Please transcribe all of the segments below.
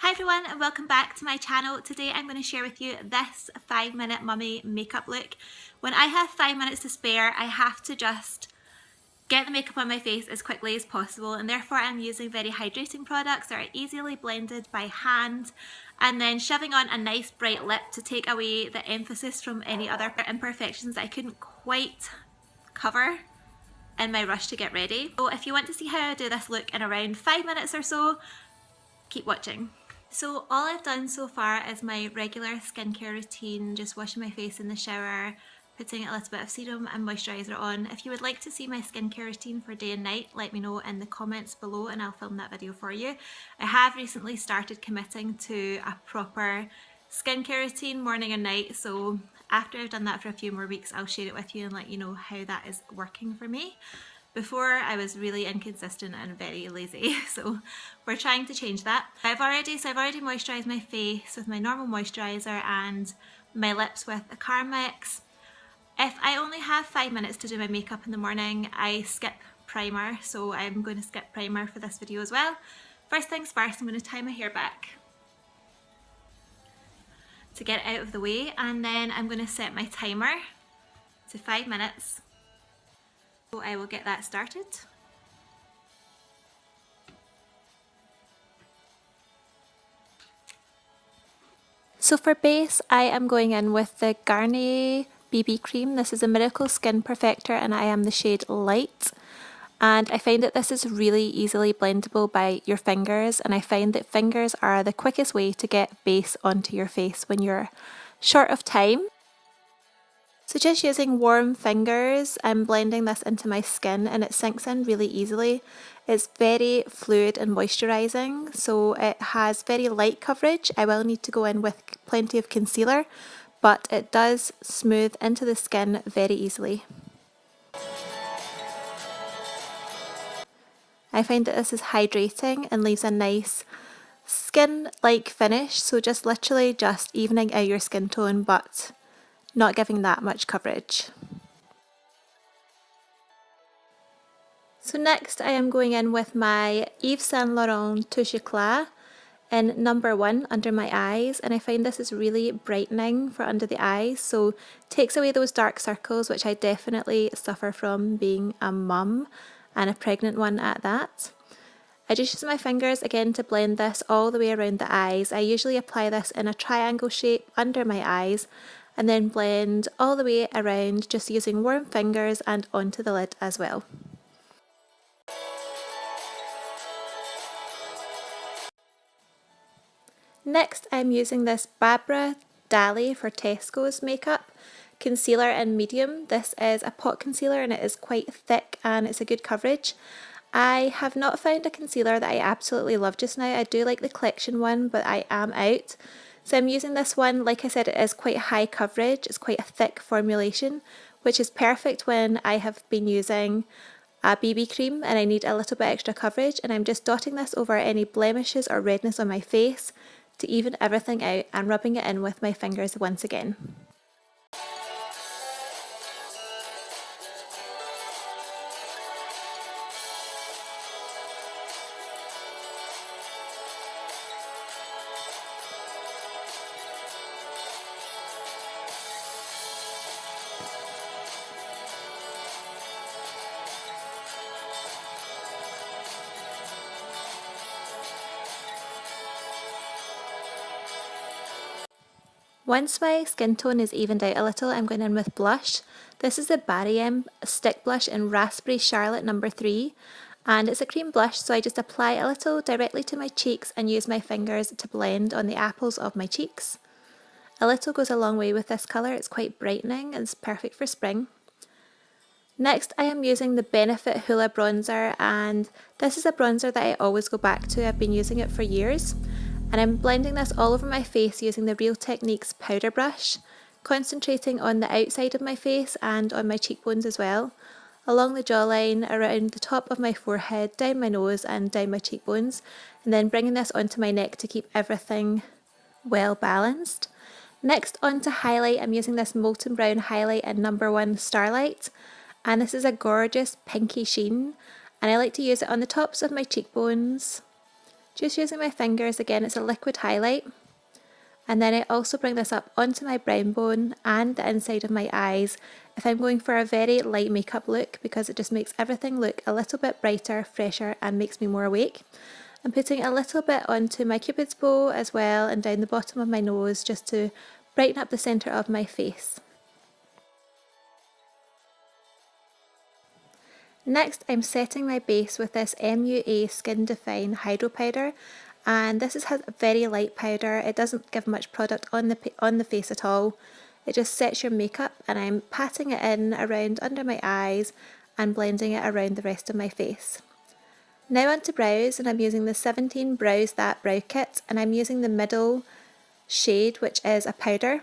Hi everyone and welcome back to my channel. Today I'm going to share with you this 5-minute mummy makeup look. When I have 5 minutes to spare, I have to just get the makeup on my face as quickly as possible, and therefore I'm using very hydrating products that are easily blended by hand and then shoving on a nice bright lip to take away the emphasis from any other imperfections that I couldn't quite cover in my rush to get ready. So if you want to see how I do this look in around 5 minutes or so, keep watching. So all I've done so far is my regular skincare routine, just washing my face in the shower, putting a little bit of serum and moisturiser on. If you would like to see my skincare routine for day and night, let me know in the comments below and I'll film that video for you. I have recently started committing to a proper skincare routine morning and night, so after I've done that for a few more weeks I'll share it with you and let you know how that is working for me. Before I was really inconsistent and very lazy, so we're trying to change that. I've already moisturised my face with my normal moisturiser and my lips with a Carmix. If I only have 5 minutes to do my makeup in the morning, I skip primer, so I'm going to skip primer for this video as well. First things first, I'm going to tie my hair back to get it out of the way, and then I'm going to set my timer to 5 minutes. So I will get that started. So for base, I am going in with the Garnier BB cream. This is a Miracle Skin Perfector and I am the shade Light. And I find that this is really easily blendable by your fingers, and I find that fingers are the quickest way to get base onto your face when you're short of time. So just using warm fingers, I'm blending this into my skin and it sinks in really easily. It's very fluid and moisturising, so it has very light coverage. I will need to go in with plenty of concealer, but it does smooth into the skin very easily. I find that this is hydrating and leaves a nice skin-like finish, so just literally just evening out your skin tone but not giving that much coverage. So next I am going in with my Yves Saint Laurent Touche Eclat in number 1 under my eyes, and I find this is really brightening for under the eyes, so takes away those dark circles which I definitely suffer from being a mum and a pregnant one at that. I just use my fingers again to blend this all the way around the eyes. I usually apply this in a triangle shape under my eyes and then blend all the way around just using warm fingers and onto the lid as well. Next I'm using this Barbara Daly for Tesco's makeup concealer in medium. This is a pot concealer and it is quite thick and it's a good coverage. I have not found a concealer that I absolutely love just now. I do like the collection one, but I am out. So I'm using this one. Like I said, it is quite high coverage, it's quite a thick formulation, which is perfect when I have been using a BB cream and I need a little bit extra coverage, and I'm just dotting this over any blemishes or redness on my face to even everything out and rubbing it in with my fingers once again. Once my skin tone is evened out a little, I'm going in with blush. This is the Barry stick blush in Raspberry Charlotte number 3, and it's a cream blush, so I just apply a little directly to my cheeks and use my fingers to blend on the apples of my cheeks. A little goes a long way with this colour. It's quite brightening and it's perfect for spring. Next I am using the Benefit Hoola bronzer, and this is a bronzer that I always go back to. I've been using it for years. And I'm blending this all over my face using the Real Techniques powder brush, concentrating on the outside of my face and on my cheekbones as well, along the jawline, around the top of my forehead, down my nose and down my cheekbones, and then bringing this onto my neck to keep everything well balanced. Next, onto highlight, I'm using this Molton Brown highlight in number 1 Starlight, and this is a gorgeous pinky sheen, and I like to use it on the tops of my cheekbones, Just using my fingers again, it's a liquid highlight. And then I also bring this up onto my brow bone and the inside of my eyes if I'm going for a very light makeup look, because it just makes everything look a little bit brighter, fresher, and makes me more awake. I'm putting a little bit onto my cupid's bow as well and down the bottom of my nose just to brighten up the centre of my face. Next, I'm setting my base with this MUA Skin Define Hydro Powder, and this has a very light powder. It doesn't give much product on the face at all. It just sets your makeup, and I'm patting it in around under my eyes and blending it around the rest of my face. Now onto brows, and I'm using the 17 Brows That Brow Kit, and I'm using the middle shade, which is a powder.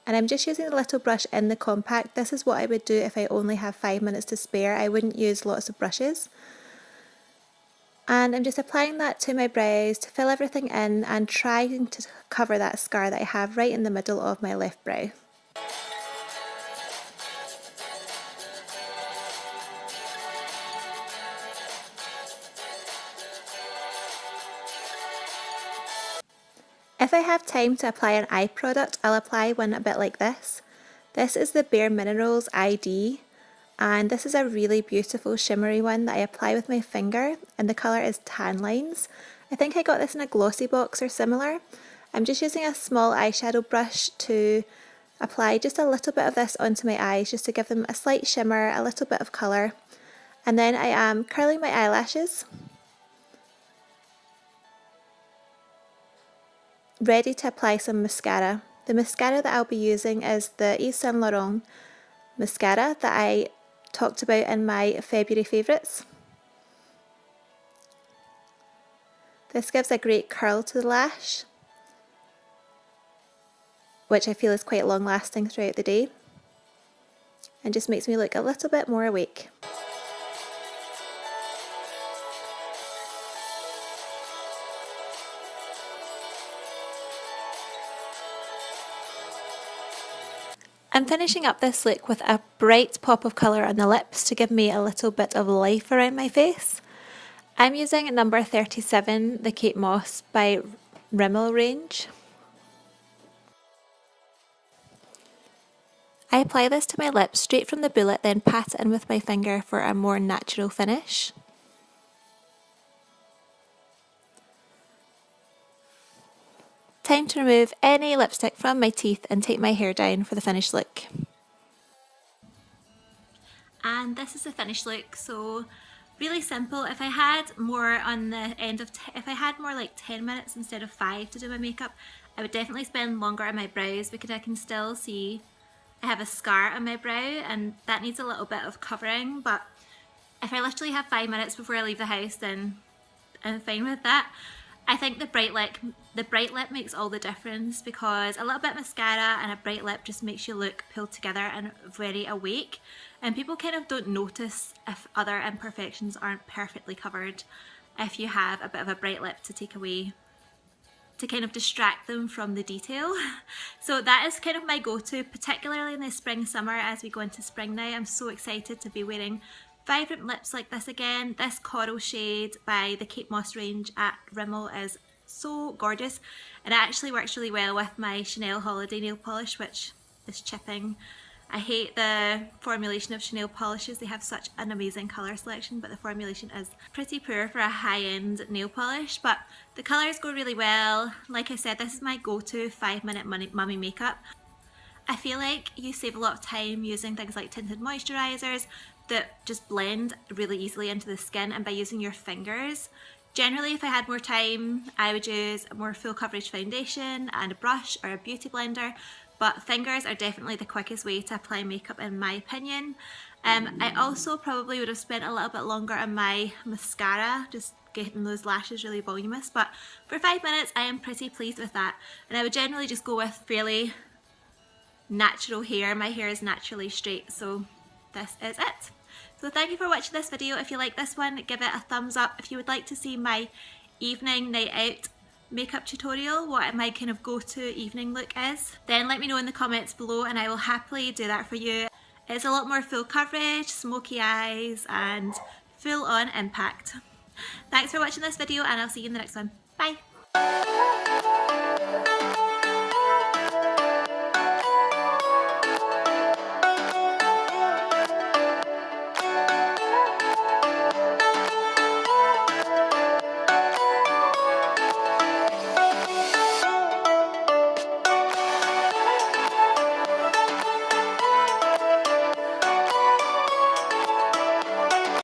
And I'm just using a little brush in the compact. This is what I would do if I only have 5 minutes to spare. I wouldn't use lots of brushes. And I'm just applying that to my brows to fill everything in and trying to cover that scar that I have right in the middle of my left brow. If I have time to apply an eye product, I'll apply one a bit like this. This is the Bare Minerals ID, and this is a really beautiful shimmery one that I apply with my finger, and the colour is Tan Lines. I think I got this in a glossy box or similar. I'm just using a small eyeshadow brush to apply just a little bit of this onto my eyes, just to give them a slight shimmer, a little bit of colour. And then I am curling my eyelashes, ready to apply some mascara. The mascara that I'll be using is the Yves Saint Laurent mascara that I talked about in my February favourites. This gives a great curl to the lash, which I feel is quite long lasting throughout the day, and just makes me look a little bit more awake. I'm finishing up this look with a bright pop of colour on the lips to give me a little bit of life around my face. I'm using number 37, the Kate Moss by Rimmel range. I apply this to my lips straight from the bullet, then pat it in with my finger for a more natural finish. Time to remove any lipstick from my teeth and take my hair down for the finished look. And this is the finished look, so really simple. If I had more on the end of, if I had more like 10 minutes instead of 5 to do my makeup, I would definitely spend longer on my brows, because I can still see I have a scar on my brow and that needs a little bit of covering. But if I literally have 5 minutes before I leave the house, then I'm fine with that. I think the bright lip makes all the difference, because a little bit of mascara and a bright lip just makes you look pulled together and very awake, and people kind of don't notice if other imperfections aren't perfectly covered if you have a bit of a bright lip to take away, to kind of distract them from the detail. So that is kind of my go-to, particularly in the spring summer. As we go into spring now, I'm so excited to be wearing vibrant lips like this again. This coral shade by the Kate Moss range at Rimmel is so gorgeous, and it actually works really well with my Chanel Holiday nail polish, which is chipping. I hate the formulation of Chanel polishes. They have such an amazing colour selection, but the formulation is pretty poor for a high-end nail polish. But the colours go really well. Like I said, this is my go-to 5-minute mummy makeup. I feel like you save a lot of time using things like tinted moisturisers that just blend really easily into the skin, and by using your fingers. Generally, if I had more time, I would use a more full coverage foundation and a brush or a beauty blender, but fingers are definitely the quickest way to apply makeup in my opinion. I also probably would have spent a little bit longer on my mascara, just getting those lashes really voluminous, but for 5 minutes I am pretty pleased with that. And I would generally just go with fairly natural hair. My hair is naturally straight, so this is it. So thank you for watching this video. If you like this one, give it a thumbs up. If you would like to see my evening night out makeup tutorial, what my kind of go-to evening look is, then let me know in the comments below and I will happily do that for you. It's a lot more full coverage, smoky eyes and full on impact. Thanks for watching this video and I'll see you in the next one. Bye.